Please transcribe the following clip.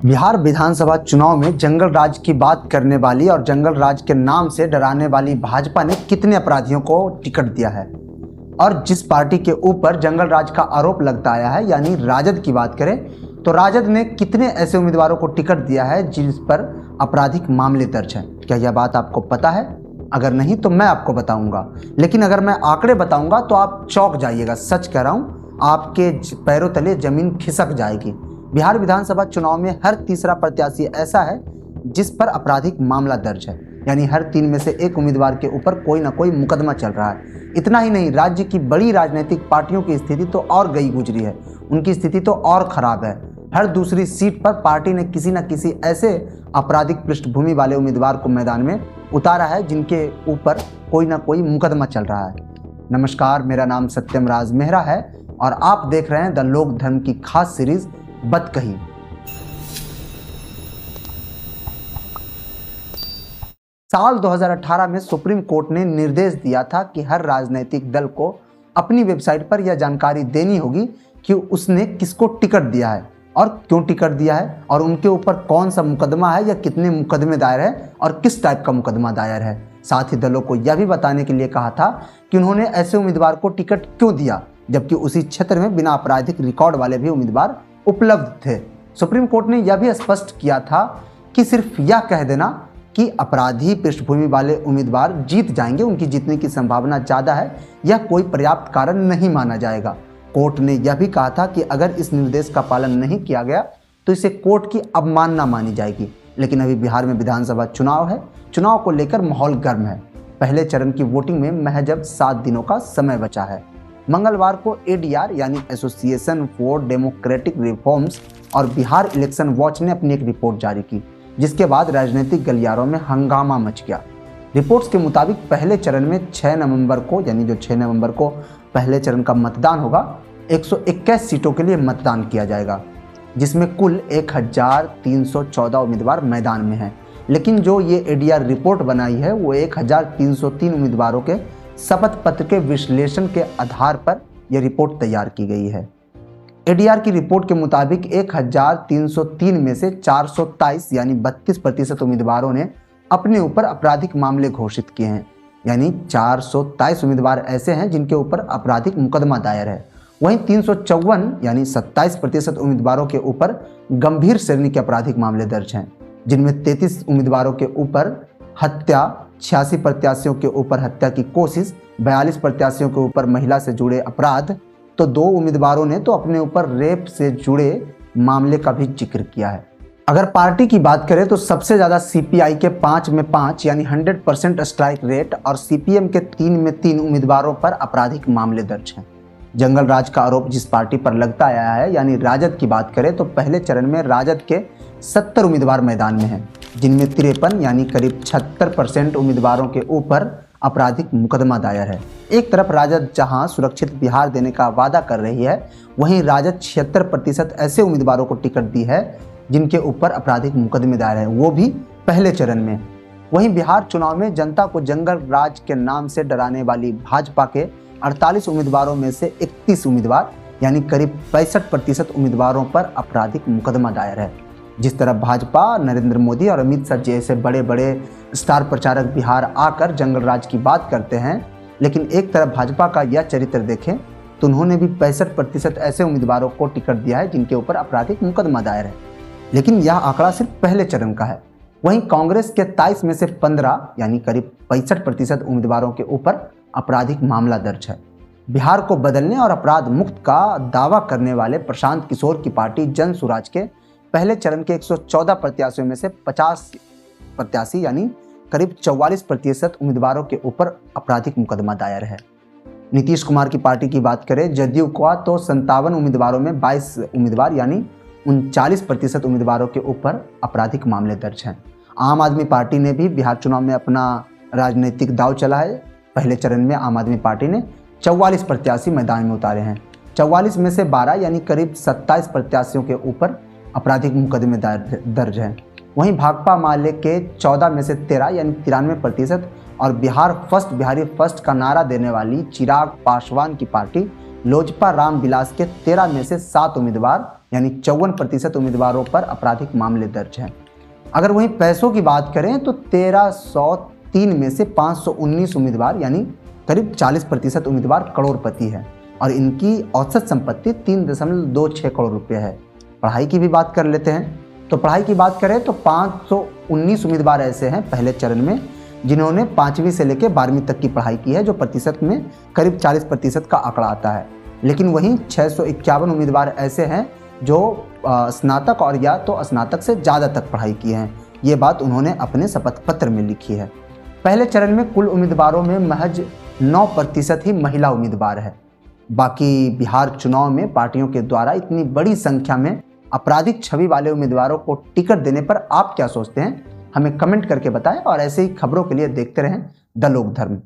बिहार विधानसभा चुनाव में जंगल राज की बात करने वाली और जंगल राज के नाम से डराने वाली भाजपा ने कितने अपराधियों को टिकट दिया है और जिस पार्टी के ऊपर जंगल राज का आरोप लगता आया है यानी राजद की बात करें तो राजद ने कितने ऐसे उम्मीदवारों को टिकट दिया है जिस पर आपराधिक मामले दर्ज हैं। क्या यह बात आपको पता है? अगर नहीं तो मैं आपको बताऊंगा, लेकिन अगर मैं आंकड़े बताऊंगा तो आप चौंक जाइएगा। सच कह रहा हूं, आपके पैरों तले जमीन खिसक जाएगी। बिहार विधानसभा चुनाव में हर तीसरा प्रत्याशी ऐसा है जिस पर आपराधिक मामला दर्ज है, यानी हर 3 में से 1 उम्मीदवार के ऊपर कोई ना कोई मुकदमा चल रहा है। इतना ही नहीं, राज्य की बड़ी राजनीतिक पार्टियों की स्थिति तो और गई गुजरी है, उनकी स्थिति तो और खराब है। हर दूसरी सीट पर पार्टी ने किसी न किसी ऐसे आपराधिक पृष्ठभूमि वाले उम्मीदवार को मैदान में उतारा है जिनके ऊपर कोई ना कोई मुकदमा चल रहा है। नमस्कार, मेरा नाम सत्यम राज मेहरा है और आप देख रहे हैं द लोक धर्म की खास सीरीज बतकही। साल 2018 में सुप्रीम कोर्ट ने निर्देश दिया था कि हर राजनीतिक दल को अपनी वेबसाइट पर यह जानकारी देनी होगी कि उसने किसको टिकट दिया है और क्यों टिकट दिया है और उनके ऊपर कौन सा मुकदमा है या कितने मुकदमे दायर है और किस टाइप का मुकदमा दायर है। साथ ही दलों को यह भी बताने के लिए कहा था कि उन्होंने ऐसे उम्मीदवार को टिकट क्यों दिया जबकि उसी क्षेत्र में बिना आपराधिक रिकॉर्ड वाले भी उम्मीदवार उपलब्ध थे। सुप्रीम कोर्ट ने यह भी स्पष्ट किया था कि सिर्फ यह कह देना कि अपराधी पृष्ठभूमि वाले उम्मीदवार जीत जाएंगे, उनकी जीतने की संभावना ज़्यादा है, यह कोई पर्याप्त कारण नहीं माना जाएगा। कोर्ट ने यह भी कहा था कि अगर इस निर्देश का पालन नहीं किया गया तो इसे कोर्ट की अवमानना मानी जाएगी। लेकिन अभी बिहार में विधानसभा चुनाव है, चुनाव को लेकर माहौल गर्म है। पहले चरण की वोटिंग में महज अब 7 दिनों का समय बचा है। मंगलवार को एडीआर यानी एसोसिएशन फॉर डेमोक्रेटिक रिफॉर्म्स और बिहार इलेक्शन वॉच ने अपनी एक रिपोर्ट जारी की, जिसके बाद राजनीतिक गलियारों में हंगामा मच गया। रिपोर्ट्स के मुताबिक पहले चरण में 6 नवंबर को यानी जो 6 नवंबर को पहले चरण का मतदान होगा, 121 सीटों के लिए मतदान किया जाएगा, जिसमें कुल 1314 उम्मीदवार मैदान में हैं। लेकिन जो ये एडीआर रिपोर्ट बनाई है वो 1303 उम्मीदवारों के शपथ पत्र के विश्लेषण के आधार पर यह रिपोर्ट तैयार की गई है। एडीआर की रिपोर्ट के मुताबिक 1303 में से 423 यानी 32% उम्मीदवारों ने अपने ऊपर आपराधिक मामले घोषित किए हैं, यानी 423 उम्मीदवार ऐसे हैं जिनके ऊपर आपराधिक मुकदमा दायर है। वहीं 354 यानी 27% उम्मीदवारों के ऊपर गंभीर श्रेणी के आपराधिक मामले दर्ज हैं, जिनमें 33 उम्मीदवारों के ऊपर हत्या, 86 प्रत्याशियों के ऊपर हत्या की कोशिश, 42 प्रत्याशियों के ऊपर महिला से जुड़े अपराध, तो 2 उम्मीदवारों ने तो अपने ऊपर रेप से जुड़े मामले का भी जिक्र किया है। अगर पार्टी की बात करें तो सबसे ज़्यादा सीपीआई के 5 में 5 यानी 100% स्ट्राइक रेट और सीपीएम के 3 में 3 उम्मीदवारों पर आपराधिक मामले दर्ज हैं। जंगल राज का आरोप जिस पार्टी पर लगता आया है यानी राजद की बात करें तो पहले चरण में राजद के 70 उम्मीदवार मैदान में हैं, जिनमें 53 यानी करीब 76% उम्मीदवारों के ऊपर आपराधिक मुकदमा दायर है। एक तरफ राजद जहां सुरक्षित बिहार देने का वादा कर रही है, वहीं राजद 76% ऐसे उम्मीदवारों को टिकट दी है जिनके ऊपर आपराधिक मुकदमे दायर है, वो भी पहले चरण में। वहीं बिहार चुनाव में जनता को जंगल राज के नाम से डराने वाली भाजपा के 48 उम्मीदवारों में से 31 उम्मीदवार यानी करीब 65% उम्मीदवारों पर आपराधिक मुकदमा दायर है। जिस तरह भाजपा, नरेंद्र मोदी और अमित शाह जैसे बड़े बड़े स्टार प्रचारक बिहार आकर जंगल राज की बात करते हैं, लेकिन एक तरफ भाजपा का यह चरित्र देखें तो उन्होंने भी 65% ऐसे उम्मीदवारों को टिकट दिया है जिनके ऊपर आपराधिक मुकदमा दायर है। लेकिन यह आंकड़ा सिर्फ पहले चरण का है। वहीं कांग्रेस के 23 में से 15 यानी करीब 65% उम्मीदवारों के ऊपर आपराधिक मामला दर्ज है। बिहार को बदलने और अपराध मुक्त का दावा करने वाले प्रशांत किशोर की पार्टी जन सुराज के पहले चरण के 114 प्रत्याशियों में से 50 प्रत्याशी यानी करीब 44% उम्मीदवारों के ऊपर आपराधिक मुकदमा दायर है। नीतीश कुमार की पार्टी की बात करें जदयू का तो 57 उम्मीदवारों में 22 उम्मीदवार यानी 39% उम्मीदवारों के ऊपर आपराधिक मामले दर्ज हैं। आम आदमी पार्टी ने भी बिहार चुनाव में अपना राजनीतिक दांव चला है। पहले चरण में आम आदमी पार्टी ने 44 प्रत्याशी मैदान में उतारे हैं। 44 में से 12 यानी करीब 27 प्रत्याशियों के ऊपर आपराधिक मुकदमे दर्ज हैं। वहीं भाकपा माले के 14 में से 13 यानी 93% और बिहार फर्स्ट बिहारी फर्स्ट का नारा देने वाली चिराग पासवान की पार्टी लोजपा रामविलास के 13 में से 7 उम्मीदवार यानी 54% उम्मीदवारों पर आपराधिक मामले दर्ज हैं। अगर वहीं पैसों की बात करें तो 1303 में से 519 उम्मीदवार यानी करीब 40% उम्मीदवार करोड़पति है और इनकी औसत संपत्ति 3.26 करोड़ रुपए है। पढ़ाई की भी बात कर लेते हैं। तो पढ़ाई की बात करें तो 519 उम्मीदवार ऐसे हैं पहले चरण में जिन्होंने 5वीं से लेकर 12वीं तक की पढ़ाई की है, जो प्रतिशत में करीब 40% का आंकड़ा आता है। लेकिन वहीं 651 उम्मीदवार ऐसे हैं जो स्नातक और या तो स्नातक से ज़्यादा तक पढ़ाई की हैं। ये बात उन्होंने अपने शपथ पत्र में लिखी है। पहले चरण में कुल उम्मीदवारों में महज 9% ही महिला उम्मीदवार है। बाकी बिहार चुनाव में पार्टियों के द्वारा इतनी बड़ी संख्या में आपराधिक छवि वाले उम्मीदवारों को टिकट देने पर आप क्या सोचते हैं, हमें कमेंट करके बताएं और ऐसे ही खबरों के लिए देखते रहें द लोक धर्म।